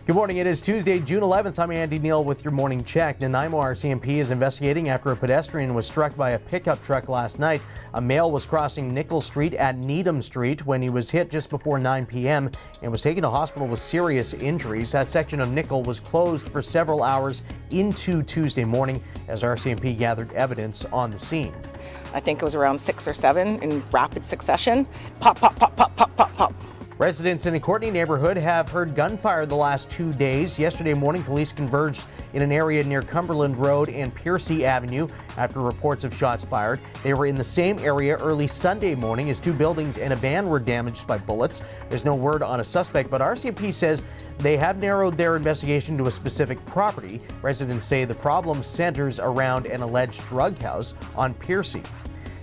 Good morning. It is Tuesday, June 11th. I'm Andy Neal with your morning check. Nanaimo RCMP is investigating after a pedestrian was struck by a pickup truck last night. A male was crossing Nickel Street at Needham Street when he was hit just before 9 p.m. and was taken to hospital with serious injuries. That section of Nickel was closed for several hours into Tuesday morning as RCMP gathered evidence on the scene. I think it was around 6 or 7 in rapid succession. Pop, pop, pop, pop, pop, pop, pop. Residents in the Courtney neighborhood have heard gunfire the last 2 days. Yesterday morning, police converged in an area near Cumberland Road and Piercy Avenue after reports of shots fired. They were in the same area early Sunday morning as 2 buildings and a van were damaged by bullets. There's no word on a suspect, but RCMP says they have narrowed their investigation to a specific property. Residents say the problem centers around an alleged drug house on Piercy.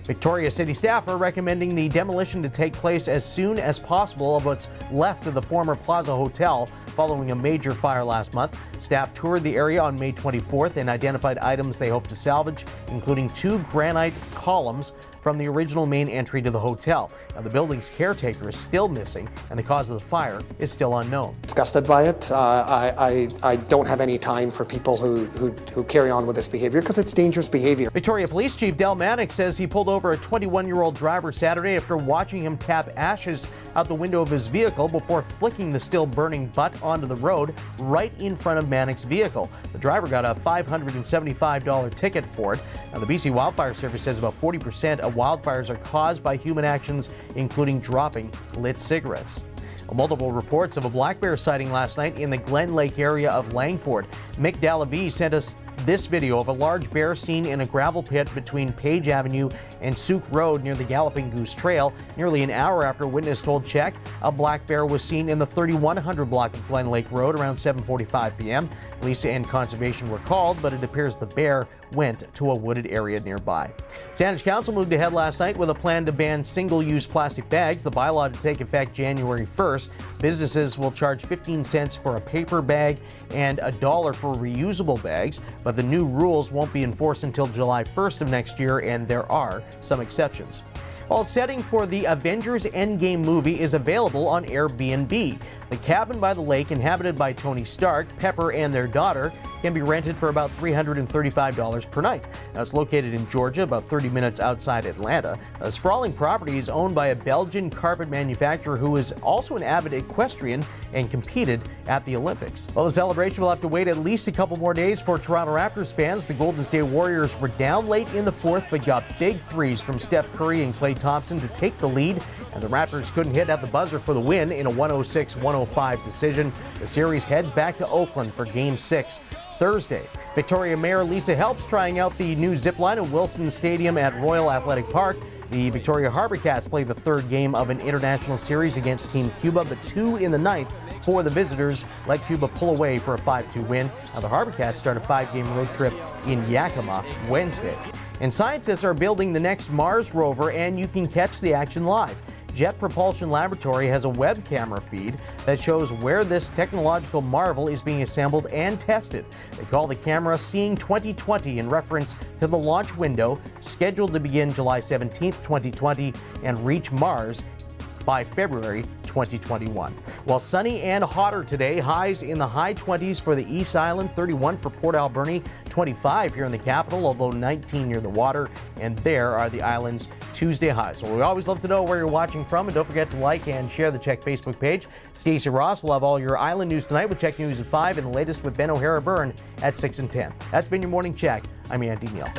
Victoria City staff are recommending the demolition to take place as soon as possible of what's left of the former Plaza Hotel following a major fire last month. Staff toured the area on May 24th and identified items they hope to salvage, including 2 granite columns from the original main entry to the hotel. Now, the building's caretaker is still missing, and the cause of the fire is still unknown. Disgusted by it. I don't have any time for people who carry on with this behavior because it's dangerous behavior. Victoria Police Chief Del Mannix says he pulled over a 21-year-old driver Saturday after watching him tap ashes out the window of his vehicle before flicking the still burning butt onto the road right in front of Mannix's vehicle. The driver got a $575 ticket for it. Now, the BC Wildfire Service says about 40% of wildfires are caused by human actions, including dropping lit cigarettes. Multiple reports of a black bear sighting last night in the Glen Lake area of Langford. Mick Dalavie sent us this video of a large bear seen in a gravel pit between Page Avenue and Souk Road near the Galloping Goose Trail. Nearly an hour after a witness told CHEK, a black bear was seen in the 3100 block of Glen Lake Road around 7:45 p.m. Police and conservation were called, but it appears the bear went to a wooded area nearby. Saanich Council moved ahead last night with a plan to ban single-use plastic bags. The bylaw to take effect January 1st. Businesses will charge 15 cents for a paper bag and $1 for reusable bags, but the new rules won't be enforced until July 1st of next year, and there are some exceptions. While setting for the Avengers Endgame movie is available on Airbnb. The cabin by the lake, inhabited by Tony Stark, Pepper, and their daughter, can be rented for about $335 per night. Now, it's located in Georgia, about 30 minutes outside Atlanta. The sprawling property is owned by a Belgian carpet manufacturer who is also an avid equestrian and competed at the Olympics. Well, the celebration will have to wait at least a couple more days for Toronto Raptors fans. The Golden State Warriors were down late in the fourth, but got big threes from Steph Curry and Klay Thompson to take the lead, and the Raptors couldn't hit at the buzzer for the win in a 106-105 decision. The series heads back to Oakland for Game 6 Thursday. Victoria Mayor Lisa Helps trying out the new zip line at Wilson Stadium at Royal Athletic Park. The Victoria Harbour Cats played the 3rd game of an international series against Team Cuba, but 2 in the 9th for the visitors let Cuba pull away for a 5-2 win. Now, the Harbour Cats start a 5-game road trip in Yakima Wednesday. And scientists are building the next Mars rover, and you can catch the action live. Jet Propulsion Laboratory has a web camera feed that shows where this technological marvel is being assembled and tested. They call the camera Seeing 2020 in reference to the launch window, scheduled to begin July 17th, 2020, and reach Mars by February 2021. Well, sunny and hotter today. Highs in the high 20s for the East Island, 31 for Port Alberni, 25 here in the capital, although 19 near the water. And there are the island's Tuesday highs. So we always love to know where you're watching from, and don't forget to like and share the CHEK Facebook page. Stacey Ross will have all your island news tonight with CHEK News at 5 and the latest with Ben O'Hara Byrne at 6 and 10. That's been your Morning Check. I'm Andy Neal.